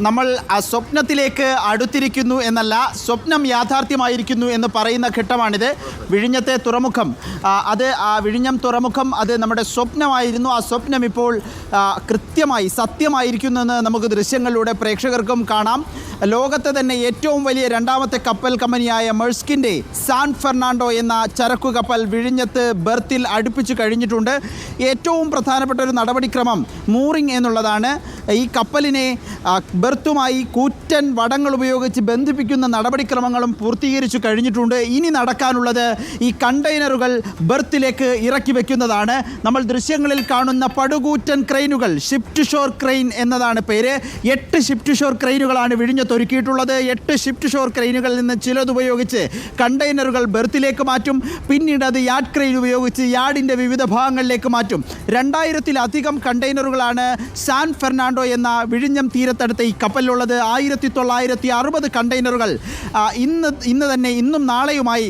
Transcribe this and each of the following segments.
നമ്മൾ സ്വപ്നത്തിലേക്ക് അടുത്തിരിക്കുന്നു എന്നല്ല, സ്വപ്നം യാഥാർത്ഥ്യമായിരിക്കുന്നു എന്ന് പറയുന്ന ഘട്ടമാണിത്. വിഴിഞ്ഞത്തെ തുറമുഖം, വിഴിഞ്ഞം തുറമുഖം അത് നമ്മുടെ സ്വപ്നമായിരുന്നു. ആ സ്വപ്നം ഇപ്പോൾ കൃത്യമായി സത്യമായിരിക്കുന്നു എന്ന് നമുക്ക് ദൃശ്യങ്ങളിലൂടെ പ്രേക്ഷകർക്കും കാണാം. ലോകത്തെ തന്നെ ഏറ്റവും വലിയ രണ്ടാമത്തെ കപ്പൽ കമ്പനിയായ മെഴ്സ്കിൻ്റെ സാൻ ഫെർണാണ്ടോ എന്ന ചരക്കു കപ്പൽ വിഴിഞ്ഞത്ത് ബെർത്തിൽ അടുപ്പിച്ചു കഴിഞ്ഞിട്ടുണ്ട്. ഏറ്റവും പ്രധാനപ്പെട്ട ഒരു നടപടിക്രമം മൂറിംഗ് എന്നുള്ളതാണ്. ഈ കപ്പലിനെ ബെർത്തുമായി കൂറ്റൻ വടങ്ങൾ ഉപയോഗിച്ച് ബന്ധിപ്പിക്കുന്ന നടപടിക്രമങ്ങളും പൂർത്തീകരിച്ചു കഴിഞ്ഞിട്ടുണ്ട്. ഇനി നടക്കാനുള്ളത് ഈ കണ്ടെയ്നറുകൾ ബെർത്തിലേക്ക് ഇറക്കി വയ്ക്കുന്നതാണ്. നമ്മൾ ദൃശ്യങ്ങളിൽ കാണുന്ന പടുകൂറ്റൻ ക്രെയിനുകൾ, ഷിപ്പ് ടു ഷോർ ക്രെയിൻ എന്നതാണ് പേര്. 8 ഷിപ്പ് ടു ഷോർ ക്രെയിനുകളാണ് വിഴിഞ്ഞത്ത് ഒരുക്കിയിട്ടുള്ളത്. 8 ഷിപ്പ് ടു ഷോർ ക്രെയിനുകളിൽ നിന്ന് ചിലതുപയോഗിച്ച് കണ്ടെയ്നറുകൾ ബെർത്തിലേക്ക് മാറ്റും. പിന്നീട് അത് യാർഡ് ക്രെയിൻ ഉപയോഗിച്ച് യാർഡിൻ്റെ വിവിധ ഭാഗങ്ങളിലേക്ക് മാറ്റും. 2000-ലധികം കണ്ടെയ്നറുകളാണ് സാൻ ഫെർണാണ്ടോ എന്ന വിഴിഞ്ഞം തീരത്തടുത്ത ഈ കപ്പലിലുള്ളത്. 1960 കണ്ടെയ്നറുകൾ ഇന്നും നാളെയുമായി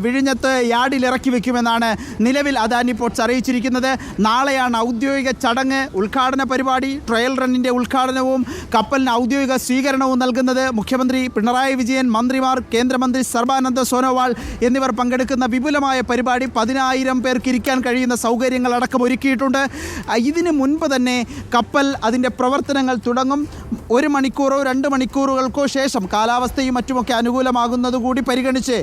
വിഴിഞ്ഞത്ത് യാർഡിൽ ഇറക്കി വയ്ക്കുമെന്നാണ് നിലവിൽ അദാനി പോർട്ട്സ് അറിയിച്ചിരിക്കുന്നത്. നാളെയാണ് ഔദ്യോഗിക ചടങ്ങ്, ഉദ്ഘാടന പരിപാടി. ട്രയൽ റണ്ണിൻ്റെ ഉദ്ഘാടനവും കപ്പലിന് ഔദ്യോഗിക സ്വീകരണവും നൽകുന്നത്. മുഖ്യമന്ത്രി പിണറായി വിജയൻ, മന്ത്രിമാർ, കേന്ദ്രമന്ത്രി സർബാനന്ദ സോനോവാൾ എന്നിവർ പങ്കെടുക്കുന്ന വിപുലമായ പരിപാടി. 10,000 പേർക്ക് ഇരിക്കാൻ കഴിയുന്ന സൗകര്യങ്ങളടക്കം ഒരുക്കിയിട്ടുണ്ട്. ഇതിനു മുൻപ് തന്നെ കപ്പൽ അതിൻ്റെ പ്രവർത്തനങ്ങൾ തുടങ്ങും. 1 മണിക്കൂറോ 2 മണിക്കൂറുകൾക്കോ ശേഷം കാലാവസ്ഥയും മറ്റുമൊക്കെ അനുകൂലമാകുന്നത് കൂടി പരിഗണിച്ച്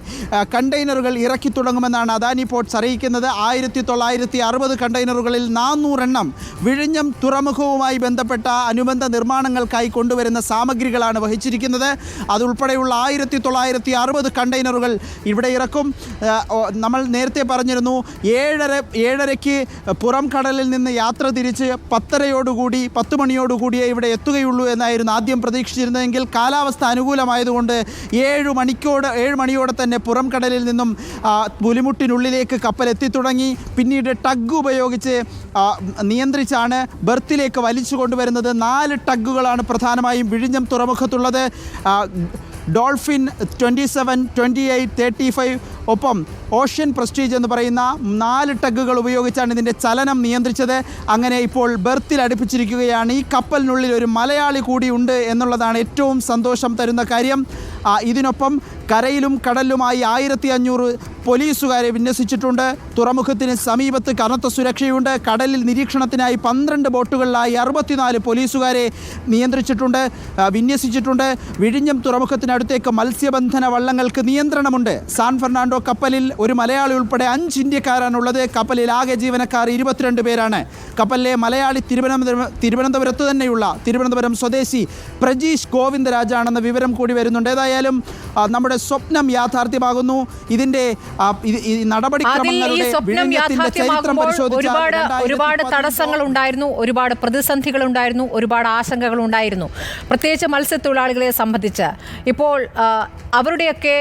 കണ്ടെയ്നറുകൾ ഇറക്കി തുടങ്ങുമെന്നാണ് അദാനി പോർട്ട്സ് അറിയിക്കുന്നത്. 1960 കണ്ടെയ്നറുകളിൽ 400 എണ്ണം വിഴിഞ്ഞം തുറമുഖവുമായി ബന്ധപ്പെട്ട അനുബന്ധ നിർമ്മാണങ്ങൾക്കായി കൊണ്ടുവരുന്ന സാമഗ്രികളാണ് വഹിച്ചിരിക്കുന്നത്. അതുൾപ്പെടെയുള്ള 1960 കണ്ടെയ്നറുകൾ ഇവിടെ ഇറക്കും. നമ്മൾ നേരത്തെ പറഞ്ഞിരുന്നു 7:30-ക്ക് പുറം കടലിൽ നിന്ന് യാത്ര തിരിച്ച് 10 മണിയോടുകൂടിയേ ഇവിടെ എത്തുകയുള്ളൂ എന്നായിരുന്നു ആദ്യം പ്രതീക്ഷിച്ചിരുന്നതെങ്കിൽ കാലാവസ്ഥ അനുകൂലമായതുകൊണ്ട് 7 മണിയോടെ തന്നെ പുറം കടലിൽ നിന്നും പുലിമുട്ടിനുള്ളിലേക്ക് കപ്പൽ എത്തിത്തുടങ്ങി. പിന്നീട് ടഗ് ഉപയോഗിച്ച് നിയന്ത്രിച്ചാണ് ബെർത്തിലേക്ക് വലിച്ചു കൊണ്ടുവരുന്നത്. 4 ടഗ്ഗുകളാണ് പ്രധാനമായും വിഴിഞ്ഞം തുറമുഖത്തുള്ളത്. ഡോൾഫിൻ 27, 28, 35 ഒപ്പം ഓഷ്യൻ പ്രസ്റ്റീജ് എന്ന് പറയുന്ന 4 ടഗ്ഗുകൾ ഉപയോഗിച്ചാണ് ഇതിൻ്റെ ചലനം നിയന്ത്രിച്ചത്. അങ്ങനെ ഇപ്പോൾ ബെർത്തിൽ അടുപ്പിച്ചിരിക്കുകയാണ്. ഈ കപ്പലിനുള്ളിൽ ഒരു മലയാളി കൂടിയുണ്ട് എന്നുള്ളതാണ് ഏറ്റവും സന്തോഷം തരുന്ന കാര്യം. ഇതിനൊപ്പം കരയിലും കടലിലുമായി 1500 പോലീസുകാരെ വിന്യസിച്ചിട്ടുണ്ട്. തുറമുഖത്തിന് സമീപത്ത് കനത്ത സുരക്ഷയുണ്ട്. കടലിൽ നിരീക്ഷണത്തിനായി 12 ബോട്ടുകളിലായി 64 പോലീസുകാരെ വിന്യസിച്ചിട്ടുണ്ട്. വിഴിഞ്ഞം തുറമുഖത്തിനടുത്തേക്ക് മത്സ്യബന്ധന വള്ളങ്ങൾക്ക് നിയന്ത്രണമുണ്ട്. സാൻ ഫെർണാണ്ടോ കപ്പലിൽ ഒരു മലയാളി ഉൾപ്പെടെ 5 ഇന്ത്യക്കാരാണുള്ളത്. കപ്പലിൽ ആകെ ജീവനക്കാർ 22 പേരാണ്. കപ്പലിലെ മലയാളി തിരുവനന്തപുരത്ത് തന്നെയുള്ള തിരുവനന്തപുരം സ്വദേശി പ്രജീഷ് ഗോവിന്ദരാജാണെന്ന വിവരം കൂടി വരുന്നുണ്ട്. ഏതായാലും നമ്മുടെ സ്വപ്നം യാഥാർത്ഥ്യമാകുന്നു. ഇതിൻ്റെ നടപടിക്രമങ്ങളുടെ ചരിത്രം പരിശോധിച്ചാൽ ഒരുപാട് തടസ്സങ്ങൾ ഉണ്ടായിരുന്നു, ഒരുപാട് പ്രതിസന്ധികൾ ഉണ്ടായിരുന്നു, ഒരുപാട് ആശങ്കകൾ ഉണ്ടായിരുന്നു, പ്രത്യേകിച്ച് മത്സ്യത്തൊഴിലാളികളെ സംബന്ധിച്ച്. ഇപ്പോൾ അവരുടെയൊക്കെ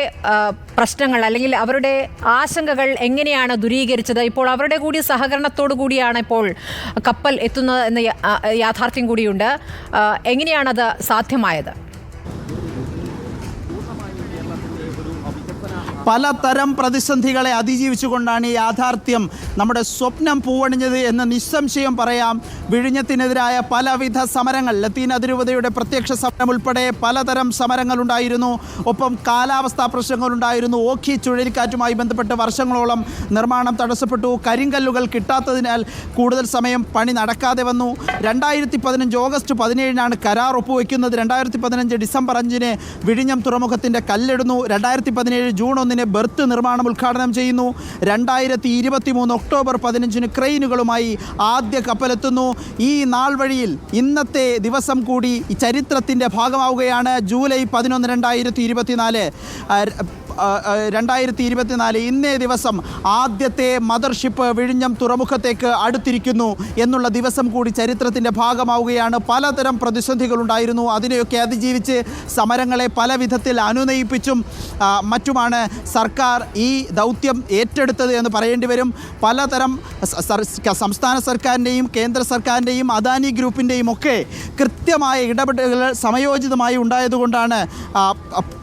പ്രശ്നങ്ങൾ അല്ലെങ്കിൽ അവരുടെ ആശങ്കകൾ എങ്ങനെയാണ് ദൂരീകരിച്ചത്? ഇപ്പോൾ അവരുടെ കൂടി സഹകരണത്തോടു കൂടിയാണ് ഇപ്പോൾ കപ്പൽ എത്തുന്നത് എന്ന യാഥാർത്ഥ്യം കൂടിയുണ്ട്. എങ്ങനെയാണത് സാധ്യമായത്? പലതരം പ്രതിസന്ധികളെ അതിജീവിച്ചുകൊണ്ടാണ് ഈ യാഥാർത്ഥ്യം, നമ്മുടെ സ്വപ്നം പൂവണിഞ്ഞത് എന്ന് നിസ്സംശയം പറയാം. വിഴിഞ്ഞത്തിനെതിരായ പലവിധ സമരങ്ങൾ, ലത്തീൻ അതിരൂപതയുടെ പ്രത്യക്ഷ സമരം ഉൾപ്പെടെ പലതരം സമരങ്ങളുണ്ടായിരുന്നു. ഒപ്പം കാലാവസ്ഥാ പ്രശ്നങ്ങളുണ്ടായിരുന്നു. ഓഖി ചുഴലിക്കാറ്റുമായി ബന്ധപ്പെട്ട് വർഷങ്ങളോളം നിർമ്മാണം തടസ്സപ്പെട്ടു. കരിങ്കല്ലുകൾ കിട്ടാത്തതിനാൽ കൂടുതൽ സമയം പണി നടക്കാതെ വന്നു. 2015 ഓഗസ്റ്റ് 17-നാണ് കരാർ ഒപ്പുവെക്കുന്നത്. 2015 ഡിസംബർ 5-ന് വിഴിഞ്ഞം തുറമുഖത്തിൻ്റെ കല്ലെടുന്നു. 2017 ജൂൺ 1-ന് ബെർത്ത് നിർമ്മാണം ഉദ്ഘാടനം ചെയ്യുന്നു. 2023 ഒക്ടോബർ 15-ന് ക്രെയിനുകളുമായി ആദ്യ കപ്പലെത്തുന്നു. ഈ നാൾ വഴിയിൽ ഇന്നത്തെ ദിവസം കൂടി ഈ ചരിത്രത്തിൻ്റെ ഭാഗമാവുകയാണ്. ജൂലൈ 11, 2024 ഇന്നേ ദിവസം ആദ്യത്തെ മദർഷിപ്പ് വിഴിഞ്ഞം തുറമുഖത്തേക്ക് അടുത്തിരിക്കുന്നു എന്നുള്ള ദിവസം കൂടി ചരിത്രത്തിൻ്റെ ഭാഗമാവുകയാണ്. പലതരം പ്രതിസന്ധികളുണ്ടായിരുന്നു. അതിനെയൊക്കെ അതിജീവിച്ച് സമരങ്ങളെ പല വിധത്തിൽ അനുനയിപ്പിച്ചും മറ്റുമാണ് സർക്കാർ ഈ ദൗത്യം ഏറ്റെടുത്തത് എന്ന് പറയേണ്ടി വരും. പലതരം സംസ്ഥാന സർക്കാരിൻ്റെയും കേന്ദ്ര സർക്കാരിൻ്റെയും അദാനി ഗ്രൂപ്പിൻ്റെയും ഒക്കെ കൃത്യമായ ഇടപെടലുകൾ സമയോചിതമായി ഉണ്ടായതുകൊണ്ടാണ്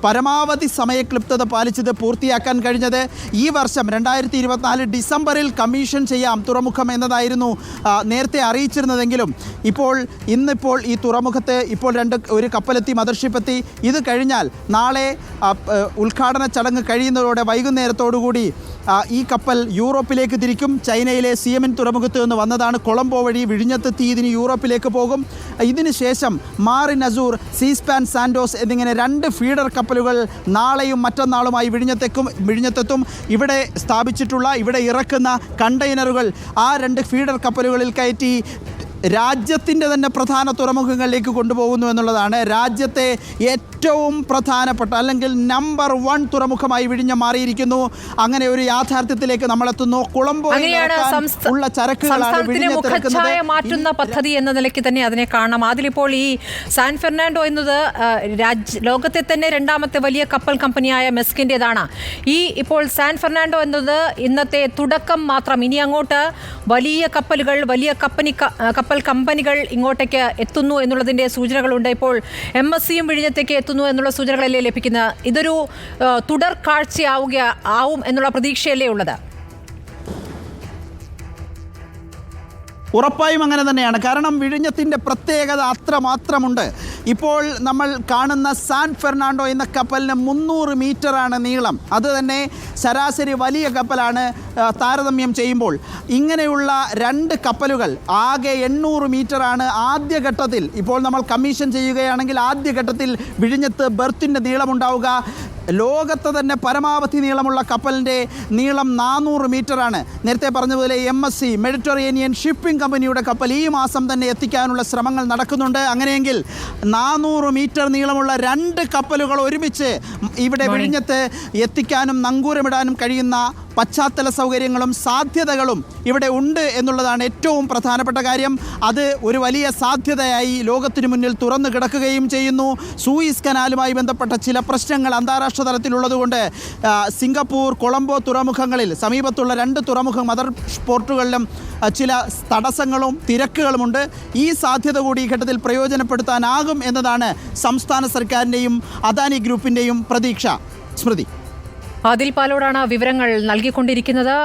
പരമാവധി സമയക്ലിപ്തത പാലിച്ചത് പൂർത്തിയാക്കാൻ കഴിഞ്ഞത്. ഈ വർഷം 2024 ഡിസംബറിൽ കമ്മീഷൻ ചെയ്യാം തുറമുഖം എന്നതായിരുന്നു നേരത്തെ അറിയിച്ചിരുന്നതെങ്കിലും ഇന്നിപ്പോൾ ഈ തുറമുഖത്ത് ഇപ്പോൾ ഒരു കപ്പലെത്തി, മദർഷിപ്പ് എത്തി. ഇത് കഴിഞ്ഞാൽ നാളെ ഉദ്ഘാടന ചടങ്ങ് കഴിയുന്നതോടെ വൈകുന്നേരത്തോടുകൂടി ഈ കപ്പൽ യൂറോപ്പിലേക്ക് തിരിക്കും. ചൈനയിലെ സിയമൻ തുറമുഖത്ത് നിന്ന് വന്നതാണ്. കൊളംബോ വഴി വിഴിഞ്ഞത്തെത്തി ഇതിന് യൂറോപ്പിലേക്ക് പോകും. ഇതിന് ശേഷം മാറിൻ അസൂർ, സീസ്പാൻ സാൻഡോസ് എന്നിങ്ങനെ 2 ഫീഡർ കപ്പലുകൾ നാളെയും മറ്റന്നാളുമായി വിഴിഞ്ഞത്തെത്തും. ഇവിടെ സ്ഥാപിച്ചിട്ടുള്ള, ഇവിടെ ഇറക്കുന്ന കണ്ടെയ്നറുകൾ ആ 2 ഫീഡർ കപ്പലുകളിൽ കയറ്റി രാജ്യത്തിൻ്റെ തന്നെ പ്രധാന തുറമുഖങ്ങളിലേക്ക് കൊണ്ടുപോകുന്നു എന്നുള്ളതാണ്. രാജ്യത്തെ ഏറ്റവും പ്രധാനപ്പെട്ട അല്ലെങ്കിൽ നമ്പർ 1 തുറമുഖമായി വിഴിഞ്ഞം മാറിയിരിക്കുന്നു. അങ്ങനെ ഒരു യാഥാർത്ഥ്യത്തിലേക്ക് നമ്മളെത്തുന്നു. കൊളംബോയിൽ ഉള്ള ചരക്കുകളാണ് മാറ്റുന്ന പദ്ധതി എന്ന നിലയ്ക്ക് തന്നെ അതിനെ കാണാം. അതിലിപ്പോൾ ഈ സാൻ ഫെർണാണ്ടോ എന്നത് ലോകത്തെ തന്നെ 2ാമത്തെ വലിയ കപ്പൽ കമ്പനിയായ മെസ്കിൻ്റെതാണ്. ഇപ്പോൾ സാൻ ഫെർണാണ്ടോ എന്നത് ഇന്നത്തെ തുടക്കം മാത്രം. ഇനി അങ്ങോട്ട് വലിയ കപ്പലുകൾ, വലിയ കപ്പൽ കമ്പനികൾ ഇങ്ങോട്ടേക്ക് എത്തുന്നു എന്നുള്ളതിൻ്റെ സൂചനകളുണ്ട്. ഇപ്പോൾ MSCയും വിഴിഞ്ഞത്തേക്ക് എത്തുന്നു എന്നുള്ള സൂചനകളല്ലേ ലഭിക്കുന്നത്? ഇതൊരു തുടർ കാഴ്ചയാവും എന്നുള്ള പ്രതീക്ഷയല്ലേ ഉള്ളത്? ഉറപ്പായും അങ്ങനെ തന്നെയാണ്. കാരണം വിഴിഞ്ഞത്തിൻ്റെ പ്രത്യേകത അത്രമാത്രമുണ്ട്. ഇപ്പോൾ നമ്മൾ കാണുന്ന സാൻ ഫെർണാണ്ടോ എന്ന കപ്പലിന് 300 മീറ്ററാണ് നീളം. അത് തന്നെ ശരാശരി വലിയ കപ്പലാണ് താരതമ്യം ചെയ്യുമ്പോൾ. ഇങ്ങനെയുള്ള 2 കപ്പലുകൾ ആകെ 800 മീറ്ററാണ് ആദ്യഘട്ടത്തിൽ. ഇപ്പോൾ നമ്മൾ കമ്മീഷൻ ചെയ്യുകയാണെങ്കിൽ ആദ്യഘട്ടത്തിൽ വിഴിഞ്ഞത്ത് ബെർത്തിൻ്റെ നീളമുണ്ടാവുക. ലോകത്ത് തന്നെ പരമാവധി നീളമുള്ള കപ്പലിൻ്റെ നീളം 400 മീറ്ററാണ്. നേരത്തെ പറഞ്ഞതുപോലെ MSC മെഡിറ്ററേനിയൻ ഷിപ്പിംഗ് കമ്പനിയുടെ കപ്പൽ ഈ മാസം തന്നെ എത്തിക്കാനുള്ള ശ്രമങ്ങൾ നടക്കുന്നുണ്ട്. അങ്ങനെയെങ്കിൽ 400 മീറ്റർ നീളമുള്ള 2 കപ്പലുകൾ ഒരുമിച്ച് ഇവിടെ വിഴിഞ്ഞത്ത് എത്തിക്കാനും നങ്കൂരമിടാനും കഴിയുന്ന പശ്ചാത്തല സൗകര്യങ്ങളും സാധ്യതകളും ഇവിടെ ഉണ്ട് എന്നുള്ളതാണ് ഏറ്റവും പ്രധാനപ്പെട്ട കാര്യം. അത് ഒരു വലിയ സാധ്യതയായി ലോകത്തിനു മുന്നിൽ തുറന്നു കിടക്കുകയും ചെയ്യുന്നു. സൂയിസ് കനാലുമായി ബന്ധപ്പെട്ട ചില പ്രശ്നങ്ങൾ അന്താരാഷ്ട്ര തലത്തിലുള്ളതുകൊണ്ട് സിംഗപ്പൂർ, കൊളംബോ തുറമുഖങ്ങളിൽ സമീപത്തുള്ള 2 തുറമുഖ മദർ പോർട്ടുകളിലും ചില തടസ്സങ്ങളും തിരക്കുകളുമുണ്ട്. ഈ സാധ്യത കൂടി ഈ ഘട്ടത്തിൽ പ്രയോജനപ്പെടുത്താനാകും എന്നതാണ് സംസ്ഥാന സർക്കാരിൻ്റെയും അദാനി ഗ്രൂപ്പിൻ്റെയും പ്രതീക്ഷ. സ്മൃതി, ആദിൽ പാലോടാണ് വിവരങ്ങൾ നൽകിക്കൊണ്ടിരിക്കുന്നത്.